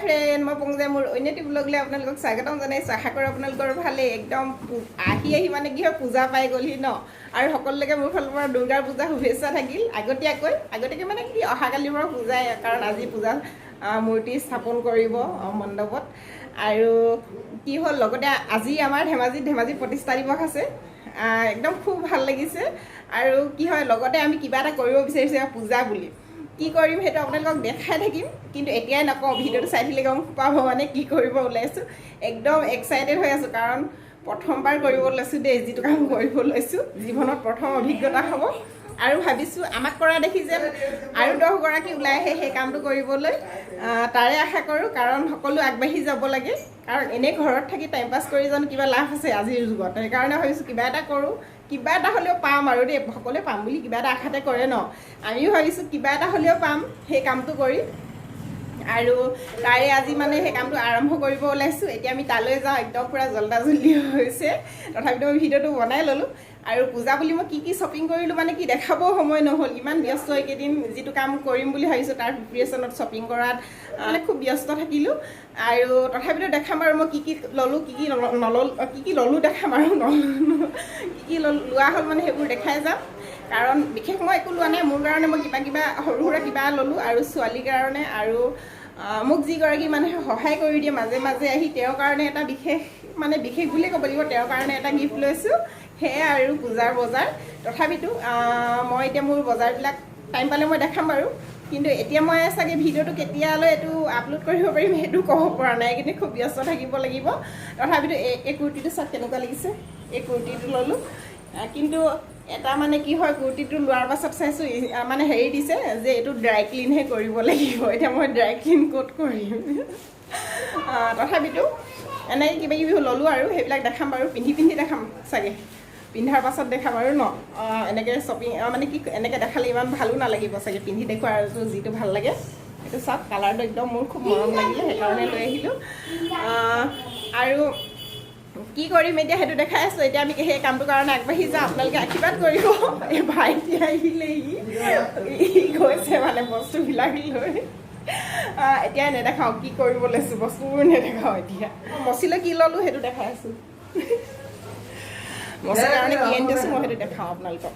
Friend মই পুজা মোৰ অন্যটি ব্লগলৈ আপোনালোকক স্বাগতম জনাইছোঁ আশা কৰোঁ আপোনালোকৰ ভালেই একদম আহি মানে কি হয় পূজা পাই গ'লহি ন আৰু সকলোলৈকে মোৰ ফালৰ পৰা দুৰ্গাৰ পূজা শুভেচ্ছা থাকিল আগতীয়াকৈ মানে কি অহাকালিৰ পৰা পূজাই কাৰণ আজি পূজা মূৰ্তি স্থাপন কৰিব মণ্ডপত আৰু কি হ'ল লগতে আজি আমাৰ ধেমাজি প্ৰতিষ্ঠা দিৱস আছে একদম খুব ভাল লাগিছে আৰু কি হয় লগতে আমি কিবা এটা কৰিব বিচাৰিছোঁ পূজা বুলি কি কৰিম সেইটো আপোনালোকক দেখাই থাকিম কিন্তু এতিয়াই নকওঁ ভিডিঅ'টো চাই থাকিলে গম পাব মানে কি কৰিব ওলাইছোঁ একদম এক্সাইটেড হৈ আছোঁ কাৰণ প্ৰথমবাৰ কৰিব লৈছোঁ দেই যিটো কাম কৰিব লৈছোঁ জীৱনত প্ৰথম অভিজ্ঞতা হ'ব আৰু ভাবিছোঁ আমাক কৰা দেখি যে আৰু 10 গৰাকী ওলাই আহে সেই কামটো কৰিবলৈ তাৰে আশা কৰোঁ কাৰণ সকলো আগবাঢ়ি যাব লাগে কাৰণ এনে ঘৰত থাকি টাইম পাছ কৰি জানো কিবা লাভ আছে আজিৰ যুগত সেইকাৰণে ভাবিছোঁ কিবা এটা কৰোঁ কিবা এটা হ'লেও পাম আৰু দেই সকলোৱে পাম বুলি কিবা এটা আশাতে কৰে ন আমিও ভাবিছোঁ কিবা এটা হ'লেও পাম সেই কামটো কৰি আৰু তাৰে আজি মানে সেই কামটো আৰম্ভ কৰিব ওলাইছোঁ এতিয়া আমি তালৈ যাওঁ একদম পূৰা জল্দি হৈছে তথাপিতো মই ভিডিঅ'টো বনাই ল'লোঁ আৰু পূজা বুলি মই কি শ্বপিং কৰিলোঁ মানে কি দেখাবও সময় নহ'ল ইমান ব্যস্ত এইকেইদিন যিটো কাম কৰিম বুলি ভাবিছোঁ তাৰ প্ৰিপাৰেশ্যনত শ্বপিং কৰাত মানে খুব ব্যস্ত থাকিলোঁ আৰু তথাপিতো দেখাম আৰু মই কি ল'লোঁ কি ল'লোঁ দেখাম আৰু কি লোৱা হ'ল মানে সেইবোৰ দেখাই যাম কাৰণ বিশেষ মই একো লোৱা নাই মোৰ কাৰণে মই কিবা সৰু সুৰা কিবা ল'লোঁ আৰু ছোৱালীৰ কাৰণে আৰু মোক যিগৰাকী মানুহে সহায় কৰি দিয়ে মাজে আহি তেওঁৰ কাৰণে এটা বিশেষ বুলিয়ে ক'ব লাগিব তেওঁৰ কাৰণে এটা গিফ্ট লৈছোঁ সেয়া আৰু পূজাৰ বজাৰ তথাপিতো মই এতিয়া মোৰ বজাৰবিলাক টাইম পালে মই দেখাম বাৰু কিন্তু এতিয়া মই চাগে ভিডিঅ'টো কেতিয়ালৈ এইটো আপলোড কৰিব পাৰিম সেইটো ক'ব পৰা নাই কিন্তু খুব ব্যস্ত থাকিব লাগিব তথাপিতো এই কুৰ্তিটো চাওক কেনেকুৱা লাগিছে এই কুৰ্তিটো ল'লোঁ কিন্তু এটা মানে কি হয় কুৰ্তিটো লোৱাৰ পাছত চাইছোঁ মানে হেৰি দিছে যে এইটো ড্ৰাই ক্লিনহে কৰিব লাগিব এতিয়া মই ড্ৰাই ক্লিন ক'ত কৰিম তথাপিতো এনেকৈ কিবাকিবি ল'লোঁ আৰু সেইবিলাক দেখাম বাৰু পিন্ধি দেখাম চাগে পিন্ধাৰ পাছত দেখাম আৰু ন এনেকৈ শ্বপিং মানে কি এনেকৈ দেখালে ইমান ভালো নালাগিব চাগে পিন্ধি দেখুৱা আৰু যিটো ভাল লাগে সেইটো চাওক কালাৰটো একদম মোৰ খুব মৰম লাগিলে সেইকাৰণে লৈ আহিলোঁ আৰু কি কৰিম এতিয়া সেইটো দেখাই আছোঁ এতিয়া আমি সেই কামটোৰ কাৰণে আগবাঢ়ি যাওঁ আপোনালোকে আশীৰ্বাদ কৰিব এই ভাইটি আহিলেহি গৈছে মানে বস্তুবিলাক লৈ এতিয়া নেদেখাওঁ কি কৰিব লৈছোঁ বস্তুবোৰ নেদেখাওঁ এতিয়া মচিলৈ কি ল'লোঁ সেইটো দেখাই আছোঁ মচিৰ কাৰণে কি আনি দিছোঁ মই সেইটো দেখাওঁ আপোনালোকক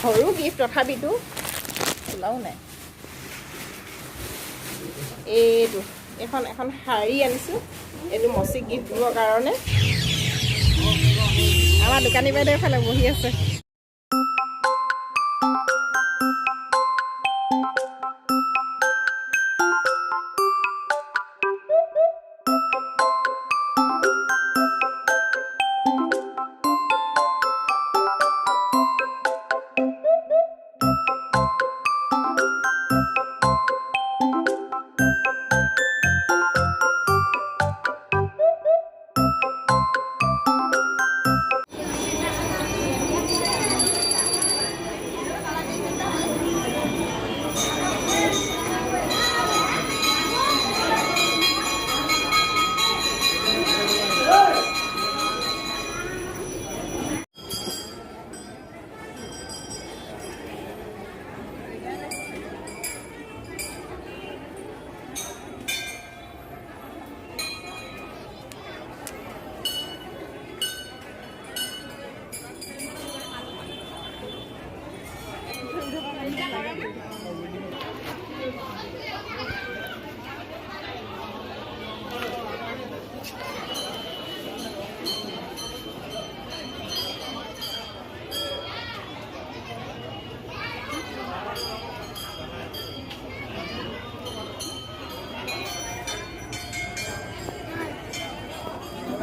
সৰু গিফ্ট তথাপিতো ওলাও নাই এখন শাৰী আনিছোঁ এইটো মচিক গিফ্ট দিবৰ কাৰণে আমাৰ দোকানী বাইদেউ এফালে বহি আছে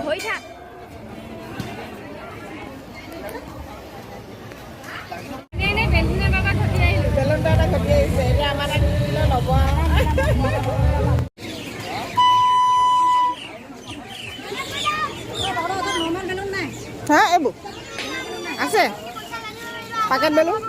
হৈ থাক বেলুনটা এটা ঘটি আহিছে এতিয়া আমাৰ তাক ল'ব হা এইবোৰ আছে পাকেট বেলুন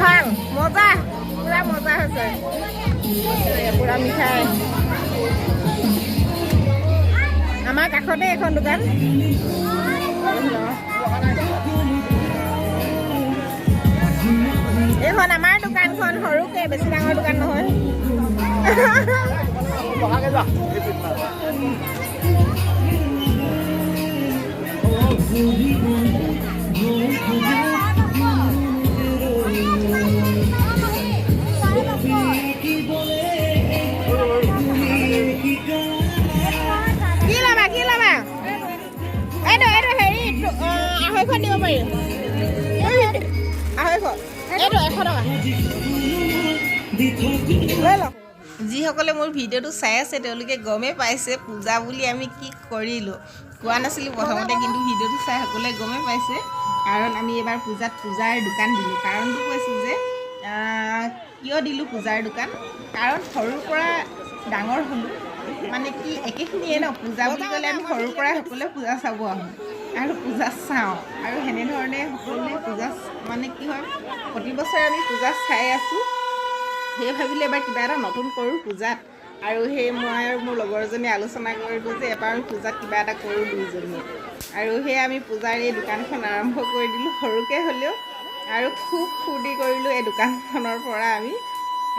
ভাল মজা পুৰা মজা হৈছে পুৰা মিঠাই আমাৰ কাষতে এখন দোকান এইখন আমাৰ দোকানখন সৰুকে বেছি ডাঙৰ দোকান নহয় কি ল'বা এইটো হেৰি 250 দিব পাৰি 250 এইটো 100 টকা লৈ লওক যিসকলে মোৰ ভিডিঅ'টো চাই আছে তেওঁলোকে গমেই পাইছে পূজা বুলি আমি কি কৰিলোঁ কোৱা নাছিলোঁ প্ৰথমতে কিন্তু ভিডিঅ'টো চাই সকলোৱে গমেই পাইছে কাৰণ আমি এবাৰ পূজাৰ দোকান দিলোঁ কাৰণটো কৈছোঁ যে কিয় দিলোঁ পূজাৰ দোকান কাৰণ সৰুৰ পৰা ডাঙৰ হ'লোঁ মানে কি একেখিনিয়ে ন পূজা বুলি ক'লে আমি সৰুৰ পৰাই সকলোৱে পূজা চাব আহোঁ আৰু পূজা চাওঁ আৰু সেনেধৰণে সকলোৱে পূজা মানে কি হয় প্ৰতি বছৰে আমি পূজা চাই আছোঁ সেই ভাবিলে এবাৰ কিবা এটা নতুন কৰোঁ পূজাত আৰু সেই মই আৰু মোৰ লগৰজনীয়ে আলোচনা কৰিলোঁ যে এবাৰ আমি পূজাত কিবা এটা কৰোঁ দুইজনীয়ে আৰু সেই আমি পূজাৰ এই দোকানখন আৰম্ভ কৰি দিলোঁ সৰুকৈ হ'লেও আৰু খুব ফূৰ্তি কৰিলোঁ এই দোকানখনৰ পৰা আমি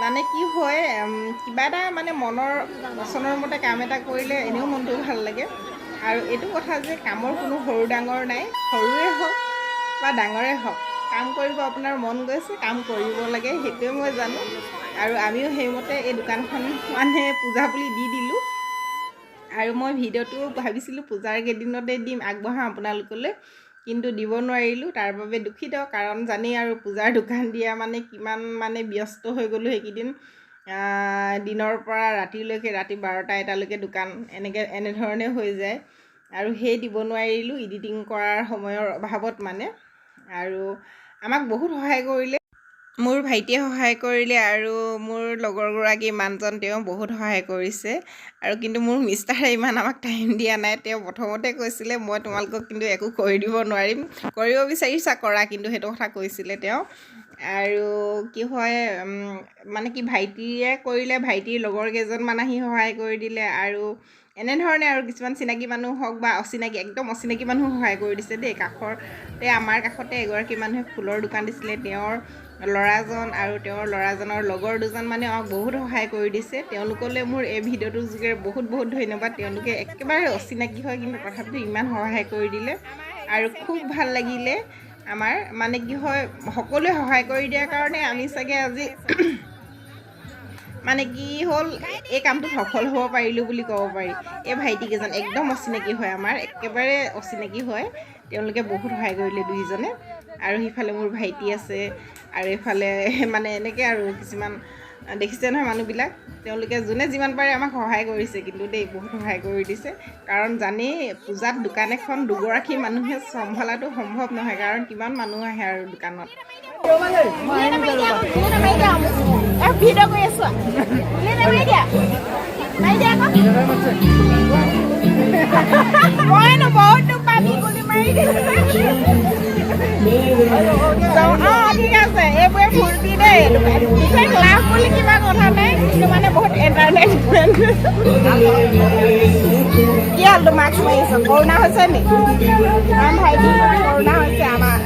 মানে কি হয় কিবা এটা মানে মনৰ পচন্দৰ মতে কাম এটা কৰিলে এনেও মনটো ভাল লাগে আৰু এইটো কথা যে কামৰ কোনো সৰু ডাঙৰ নাই সৰুৱে হওক বা ডাঙৰে হওক কাম কৰিব আপোনাৰ মন গৈছে কাম কৰিব লাগে সেইটোৱে মই জানো আৰু আমিও সেইমতে এই দোকানখন মানে পূজা বুলি দি দিলোঁ আৰু মই ভিডিঅ'টো ভাবিছিলোঁ পূজাৰ কেইদিনতে দিম আগবঢ়াম আপোনালোকলৈ কিন্তু দিব নোৱাৰিলোঁ তাৰ বাবে দুখিত কাৰণ জানেই আৰু পূজাৰ দোকান দিয়া মানে কিমান মানে ব্যস্ত হৈ গ'লোঁ সেইকেইদিন দিনৰ পৰা ৰাতিলৈকে ৰাতি 12টা 1টালৈকে দোকান এনেধৰণে হৈ যায় আৰু সেই দিব নোৱাৰিলোঁ এডিটিং কৰাৰ সময়ৰ অভাৱত মানে আৰু আমাক বহুত সহায় কৰিলে মোৰ ভাইটিয়ে সহায় কৰিলে আৰু মোৰ লগৰগৰাকী মানুহজন তেওঁ বহুত সহায় কৰিছে আৰু কিন্তু মোৰ মিষ্টাৰে ইমান আমাক টাইম দিয়া নাই তেওঁ প্ৰথমতে কৈছিলে মই তোমালোকক কিন্তু একো কৰি দিব নোৱাৰিম কৰিব বিচাৰিছা কৰা কিন্তু সেইটো কথা কৈছিলে তেওঁ আৰু কি হয় মানে কি ভাইটিয়ে কৰিলে ভাইটিৰ লগৰ কেইজনমান আহি সহায় কৰি দিলে আৰু এনেধৰণে আৰু কিছুমান চিনাকি মানুহ হওক বা অচিনাকি একদম অচিনাকি মানুহ সহায় কৰি দিছে দেই কাষতে আমাৰ কাষতে এগৰাকী মানুহে ফুলৰ দোকান দিছিলে তেওঁৰ ল'ৰাজন আৰু তেওঁৰ ল'ৰাজনৰ লগৰ দুজন মানে আমাক বহুত সহায় কৰি দিছে তেওঁলোকলৈ মোৰ এই ভিডিঅ'টোৰ যোগেৰে বহুত বহুত ধন্যবাদ তেওঁলোকে একেবাৰে অচিনাকি হয় কিন্তু তথাপিতো ইমান সহায় কৰি দিলে আৰু খুব ভাল লাগিলে আমাৰ মানে কি হয় সকলোৱে সহায় কৰি দিয়াৰ কাৰণে আমি চাগে আজি মানে কি হ'ল এই কামটোত সফল হ'ব পাৰিলোঁ বুলি ক'ব পাৰি এই ভাইটিকেইজন একদম অচিনাকি হয় আমাৰ একেবাৰে অচিনাকি হয় তেওঁলোকে বহুত সহায় কৰিলে দুইজনে আৰু সিফালে মোৰ ভাইটি আছে আৰু এইফালে মানে এনেকৈ আৰু কিছুমান দেখিছে নহয় মানুহবিলাক তেওঁলোকে যোনে যিমান পাৰে আমাক সহায় কৰিছে কিন্তু দেই বহুত সহায় কৰি দিছে কাৰণ জানেই পূজাত দোকান এখন দুগৰাকী মানুহে চম্ভালাটো সম্ভৱ নহয় কাৰণ কিমান মানুহ আহে আৰু দোকানত ভিডিঅ' কৰি আছো মই বহুত পানী গুলি মাৰি ঠিক আছে এইবোৰে ফূৰ্তি দেই বিশেষ লাভ বুলি কিবা কথা নাই কিন্তু মানে বহুত এণ্টাৰটেইনমেণ্ট কি হ'ল তোমাক মাৰিছ কৰোণা হৈছে নি ভাইটি কৰোণা হৈছে আমাৰ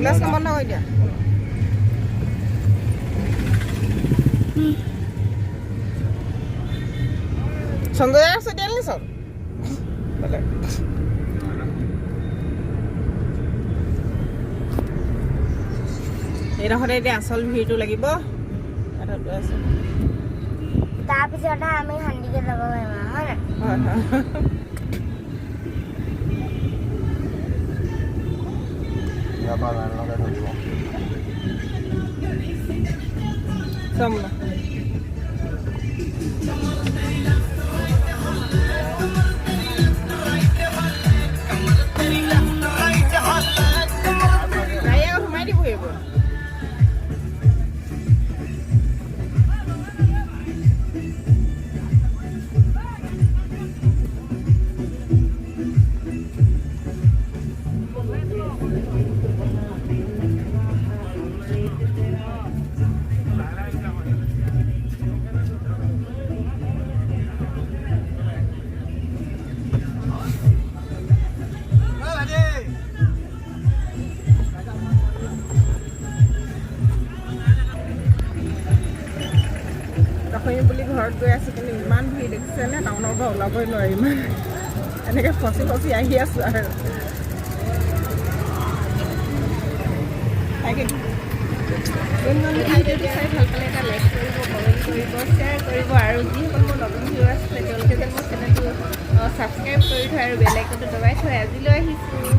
গ্লাছ বন্ধ কৰি দিয়া সঞ্জয় আছে দিয়া নি চব এইডোখৰতে এতিয়া আচল ভিৰটো লাগিব তাৰপিছত আমি হান্দিকে যাব পাৰিম হয় নাই Somna. Kaya ako humay di po yun. ঘৰত গৈ আছোঁ, কিন্তু ইমান ভিৰ দেখিছেনে, টাউনৰ পৰা ওলাবই নোৱাৰি, ইমান এনেকৈ ফচি ফচি আহি আছোঁ আৰু ভিডিঅ'টো চাই ভাল পালে এটা লাইক কৰিব, কমেণ্ট কৰিব, শ্বেয়াৰ কৰিব, আৰু যিসকল মোৰ নতুন ভিউৱাৰ আছিলে তেওঁলোকে যেন মোৰ চেনেলটো ছাবস্ক্ৰাইব কৰি থয় আৰু বেল আইকনটো দবাই থয়। আজিলৈ আহিছোঁ।